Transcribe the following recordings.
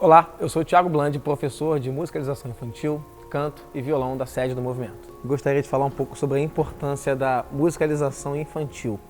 Olá, eu sou o Thiago Blandi, professor de musicalização infantil, canto e violão da sede do movimento. Gostaria de falar um pouco sobre a importância da musicalização infantil.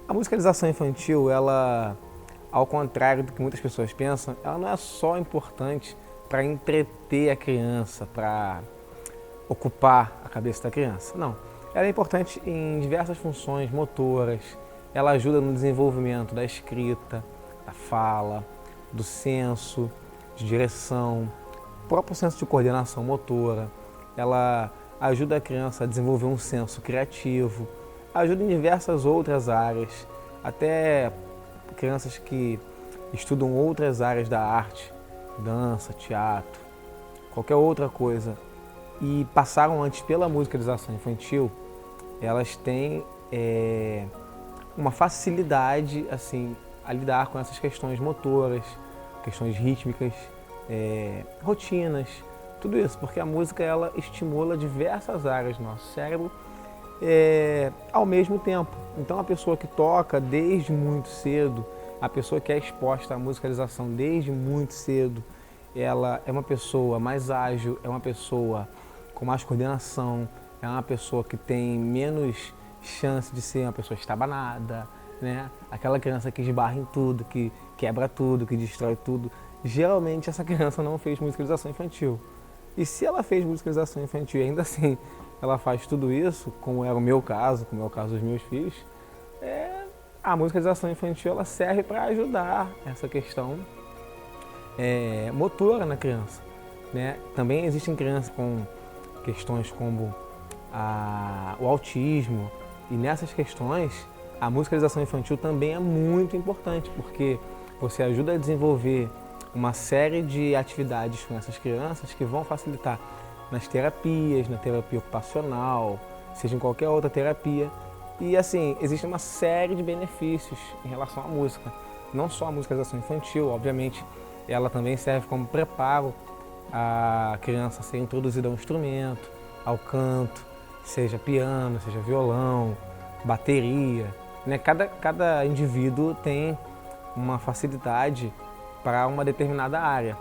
A musicalização infantil, ela, ao contrário do que muitas pessoas pensam, ela não é só importante para entreter a criança, para ocupar a cabeça da criança, não. Ela é importante em diversas funções motoras, ela ajuda no desenvolvimento da escrita, da fala, do senso de direção, próprio senso de coordenação motora. Ela ajuda a criança a desenvolver um senso criativo, ajuda em diversas outras áreas, até crianças que estudam outras áreas da arte, dança, teatro, qualquer outra coisa, e passaram antes pela musicalização infantil, elas têm uma facilidade assim, a lidar com essas questões motoras, questões rítmicas, rotinas, tudo isso, porque a música ela estimula diversas áreas do nosso cérebro ao mesmo tempo. Então a pessoa que toca desde muito cedo, a pessoa que é exposta à musicalização desde muito cedo, ela é uma pessoa mais ágil, é uma pessoa com mais coordenação, é uma pessoa que tem menos chance de ser uma pessoa estabanada, né? Aquela criança que esbarra em tudo, que quebra tudo, que destrói tudo. Geralmente essa criança não fez musicalização infantil. E se ela fez musicalização infantil e ainda assim ela faz tudo isso, como é o meu caso, como é o caso dos meus filhos, a musicalização infantil ela serve para ajudar essa questão motora na criança, né? Também existem crianças com questões como o autismo, e nessas questões a musicalização infantil também é muito importante, porque você ajuda a desenvolver uma série de atividades com essas crianças que vão facilitar nas terapias, na terapia ocupacional, seja em qualquer outra terapia. E assim, existe uma série de benefícios em relação à música. Não só a musicalização infantil, obviamente, ela também serve como preparo a criança a ser introduzida ao instrumento, ao canto, seja piano, seja violão, bateria, né? Cada indivíduo tem uma facilidade para uma determinada área.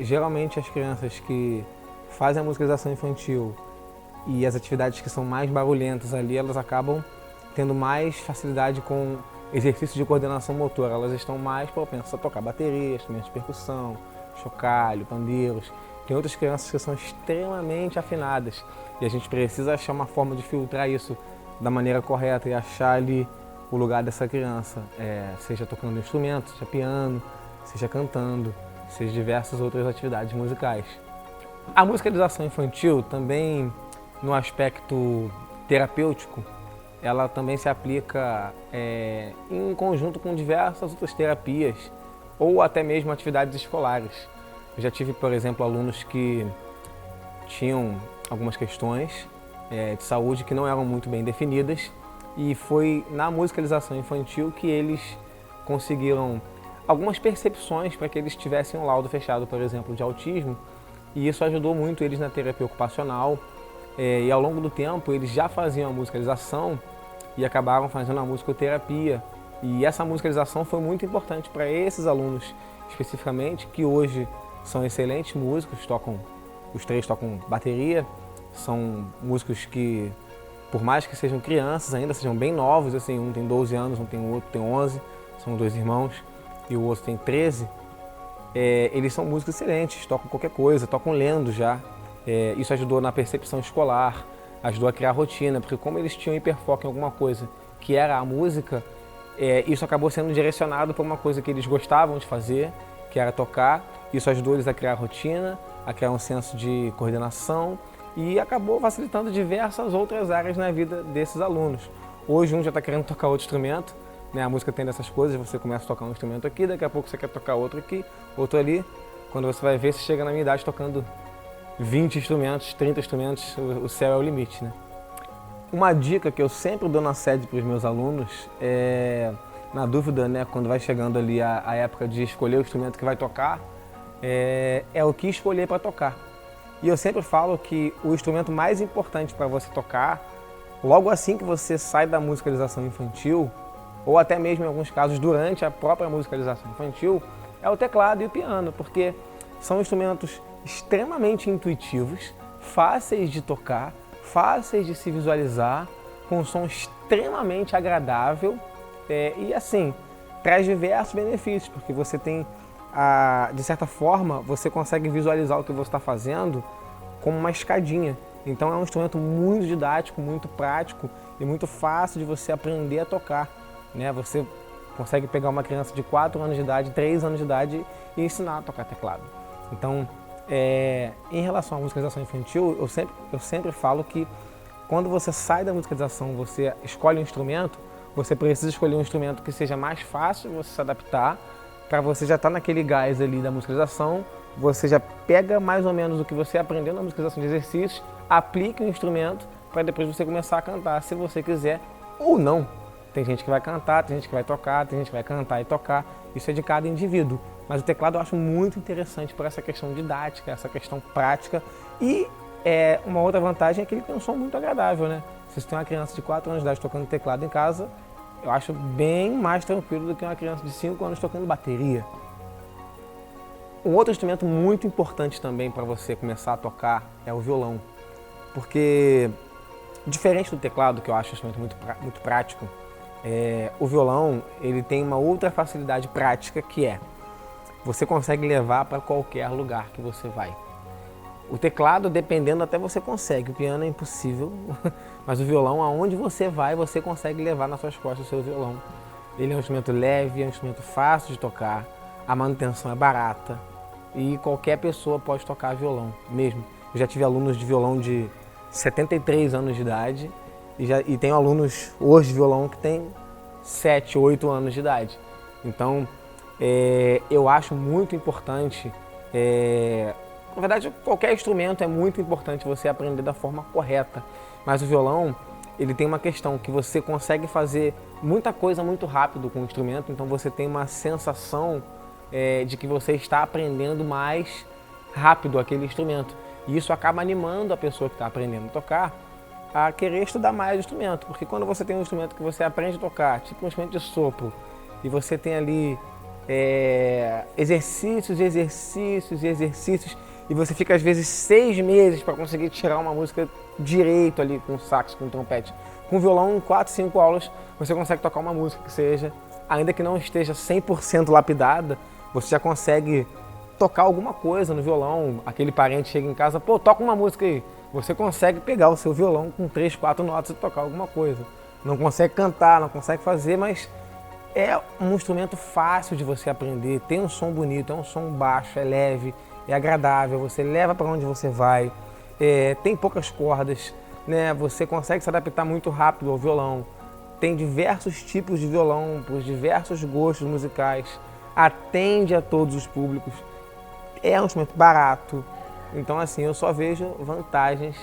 Geralmente as crianças que fazem a musicalização infantil e as atividades que são mais barulhentas ali, elas acabam tendo mais facilidade com exercício de coordenação motora, elas estão mais propensas a tocar bateria, instrumentos de percussão, chocalho, pandeiros. Tem outras crianças que são extremamente afinadas e a gente precisa achar uma forma de filtrar isso da maneira correta e achar ali o lugar dessa criança, seja tocando instrumento, seja piano, seja cantando, seja diversas outras atividades musicais. A musicalização infantil também, no aspecto terapêutico, ela também se aplica em conjunto com diversas outras terapias ou até mesmo atividades escolares. Eu já tive, por exemplo, alunos que tinham algumas questões de saúde que não eram muito bem definidas e foi na musicalização infantil que eles conseguiram algumas percepções para que eles tivessem um laudo fechado, por exemplo, de autismo, e isso ajudou muito eles na terapia ocupacional e ao longo do tempo eles já faziam a musicalização e acabaram fazendo a musicoterapia, e essa musicalização foi muito importante para esses alunos especificamente, que hoje são excelentes músicos, os três tocam bateria, são músicos que, por mais que sejam crianças, ainda sejam bem novos, assim, um tem 12 anos, o outro tem 11, são dois irmãos, e o outro tem 13, eles são músicos excelentes, tocam qualquer coisa, tocam lendo já. Isso ajudou na percepção escolar, ajudou a criar rotina, porque como eles tinham hiperfoco em alguma coisa que era a música, isso acabou sendo direcionado para uma coisa que eles gostavam de fazer, que era tocar. Isso ajudou eles a criar rotina, a criar um senso de coordenação e acabou facilitando diversas outras áreas na vida desses alunos. Hoje um já está querendo tocar outro instrumento, né? A música tem dessas coisas, você começa a tocar um instrumento aqui, daqui a pouco você quer tocar outro aqui, outro ali. Quando você vai ver, você chega na minha idade tocando 20 instrumentos, 30 instrumentos, o céu é o limite, né? Uma dica que eu sempre dou na sede para os meus alunos na dúvida, né, quando vai chegando ali a época de escolher o instrumento que vai tocar, é o que escolher para tocar. E eu sempre falo que o instrumento mais importante para você tocar, logo assim que você sai da musicalização infantil, ou até mesmo em alguns casos durante a própria musicalização infantil, é o teclado e o piano, porque são instrumentos extremamente intuitivos, fáceis de tocar, fáceis de se visualizar, com um som extremamente agradável e assim, traz diversos benefícios, porque você tem, de certa forma, você consegue visualizar o que você está fazendo como uma escadinha. Então é um instrumento muito didático, muito prático e muito fácil de você aprender a tocar, né? Você consegue pegar uma criança de 4 anos de idade, 3 anos de idade e ensinar a tocar teclado. Então, em relação à musicalização infantil, eu sempre falo que quando você sai da musicalização, você escolhe um instrumento, você precisa escolher um instrumento que seja mais fácil de você se adaptar, para você já estar naquele gás ali da musicalização, você já pega mais ou menos o que você aprendeu na musicalização de exercícios, aplica o instrumento para depois você começar a cantar, se você quiser ou não. Tem gente que vai cantar, tem gente que vai tocar, tem gente que vai cantar e tocar, isso é de cada indivíduo. Mas o teclado eu acho muito interessante por essa questão didática, essa questão prática e uma outra vantagem é que ele tem um som muito agradável, né? Se você tem uma criança de 4 anos de idade tocando teclado em casa, eu acho bem mais tranquilo do que uma criança de 5 anos tocando bateria. Um outro instrumento muito importante também para você começar a tocar é o violão, porque diferente do teclado, que eu acho um instrumento muito prático, o violão ele tem uma outra facilidade prática que você consegue levar para qualquer lugar que você vai. O teclado, dependendo, até você consegue, o piano é impossível, mas o violão, aonde você vai, você consegue levar nas suas costas o seu violão. Ele é um instrumento leve, é um instrumento fácil de tocar, a manutenção é barata e qualquer pessoa pode tocar violão mesmo. Eu já tive alunos de violão de 73 anos de idade e tenho alunos hoje de violão que têm 7, 8 anos de idade. Então, eu acho muito importante, na verdade, qualquer instrumento é muito importante você aprender da forma correta, mas o violão, ele tem uma questão que você consegue fazer muita coisa muito rápido com o instrumento, então você tem uma sensação de que você está aprendendo mais rápido aquele instrumento. E isso acaba animando a pessoa que está aprendendo a tocar a querer estudar mais o instrumento, porque quando você tem um instrumento que você aprende a tocar, tipo um instrumento de sopro, e você tem ali exercícios, e você fica às vezes 6 meses para conseguir tirar uma música direito ali com sax, com trompete. Com violão, em 4, 5 aulas, você consegue tocar uma música que seja, ainda que não esteja 100% lapidada, você já consegue tocar alguma coisa no violão. Aquele parente chega em casa, pô, toca uma música aí. Você consegue pegar o seu violão com 3, 4 notas e tocar alguma coisa. Não consegue cantar, não consegue fazer, mas é um instrumento fácil de você aprender, tem um som bonito, é um som baixo, é leve, é agradável, você leva para onde você vai, tem poucas cordas, né? Você consegue se adaptar muito rápido ao violão, tem diversos tipos de violão, por diversos gostos musicais, atende a todos os públicos, é um instrumento barato, então assim, eu só vejo vantagens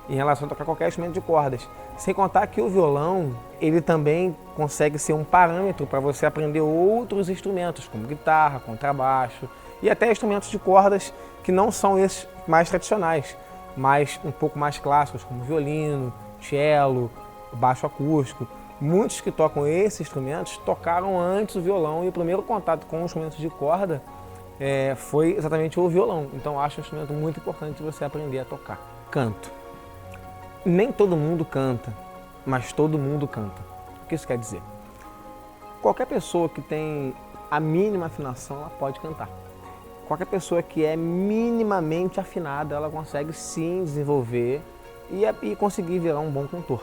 em relação a tocar qualquer instrumento de cordas. Sem contar que o violão, ele também consegue ser um parâmetro para você aprender outros instrumentos, como guitarra, contrabaixo e até instrumentos de cordas que não são esses mais tradicionais, mas um pouco mais clássicos, como violino, cello, baixo acústico. Muitos que tocam esses instrumentos tocaram antes o violão e o primeiro contato com instrumentos de corda foi exatamente o violão. Então acho um instrumento muito importante você aprender a tocar. Canto. Nem todo mundo canta, mas todo mundo canta. O que isso quer dizer? Qualquer pessoa que tem a mínima afinação, ela pode cantar. Qualquer pessoa que é minimamente afinada, ela consegue sim desenvolver e conseguir virar um bom cantor.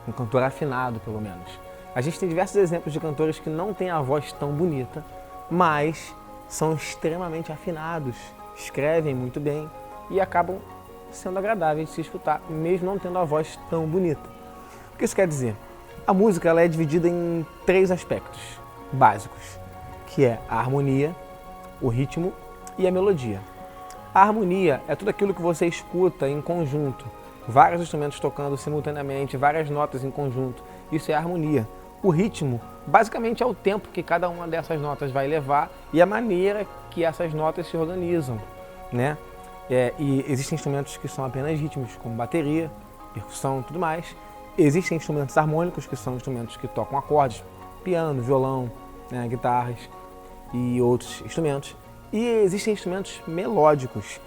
Um cantor afinado, pelo menos. A gente tem diversos exemplos de cantores que não têm a voz tão bonita, mas são extremamente afinados, escrevem muito bem e acabam sendo agradáveis de se escutar, mesmo não tendo a voz tão bonita. O que isso quer dizer? A música ela é dividida em 3 aspectos básicos, que é a harmonia, o ritmo e a melodia. A harmonia é tudo aquilo que você escuta em conjunto, vários instrumentos tocando simultaneamente, várias notas em conjunto, isso é a harmonia. O ritmo, basicamente, é o tempo que cada uma dessas notas vai levar e a maneira que essas notas se organizam, né? E existem instrumentos que são apenas ritmos, como bateria, percussão e tudo mais. Existem instrumentos harmônicos, que são instrumentos que tocam acordes, piano, violão, né, guitarras. e outros instrumentos. E existem instrumentos melódicos.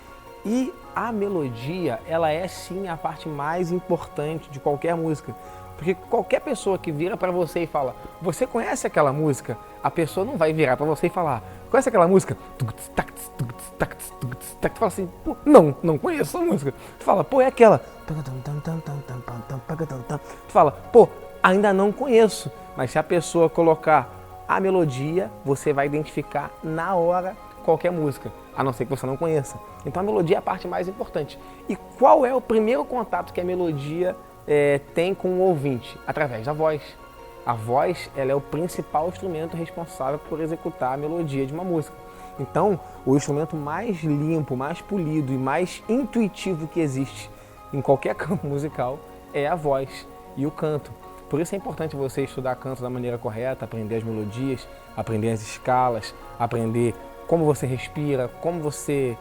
E a melodia, ela é sim a parte mais importante de qualquer música. Porque qualquer pessoa que vira para você e fala, você conhece aquela música? A pessoa não vai virar para você e falar, conhece aquela música? Tu fala assim, pô, não conheço a música. Tu fala, pô, é aquela. Tu fala, pô, ainda não conheço. Mas se a pessoa colocar a melodia, você vai identificar na hora qualquer música, a não ser que você não conheça. Então a melodia é a parte mais importante. E qual é o primeiro contato que a melodia tem com o ouvinte? Através da voz. A voz, ela é o principal instrumento responsável por executar a melodia de uma música. Então, o instrumento mais limpo, mais polido e mais intuitivo que existe em qualquer campo musical é a voz e o canto. Por isso é importante você estudar canto da maneira correta, aprender as melodias, aprender as escalas, aprender como você respira, como você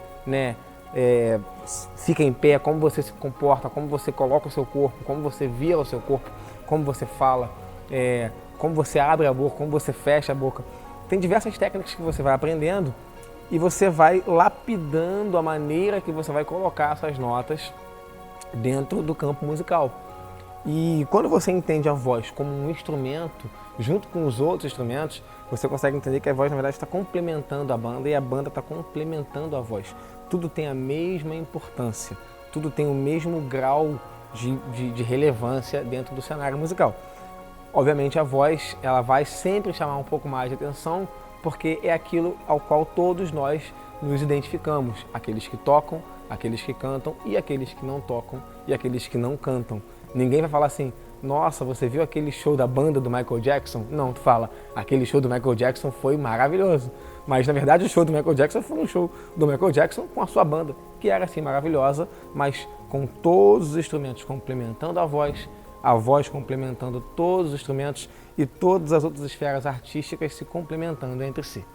fica em pé, como você se comporta, como você coloca o seu corpo, como você vira o seu corpo, como você fala, como você abre a boca, como você fecha a boca. Tem diversas técnicas que você vai aprendendo e você vai lapidando a maneira que você vai colocar essas notas dentro do campo musical. E quando você entende a voz como um instrumento, junto com os outros instrumentos, você consegue entender que a voz, na verdade, está complementando a banda e a banda está complementando a voz. Tudo tem a mesma importância, tudo tem o mesmo grau de relevância dentro do cenário musical. Obviamente, a voz ela vai sempre chamar um pouco mais de atenção, porque é aquilo ao qual todos nós nos identificamos. Aqueles que tocam, aqueles que cantam e aqueles que não tocam e aqueles que não cantam. Ninguém vai falar assim, nossa, você viu aquele show da banda do Michael Jackson? Não, tu fala, aquele show do Michael Jackson foi maravilhoso. Mas, na verdade, o show do Michael Jackson foi um show do Michael Jackson com a sua banda, que era, assim, maravilhosa, mas com todos os instrumentos complementando a voz complementando todos os instrumentos e todas as outras esferas artísticas se complementando entre si.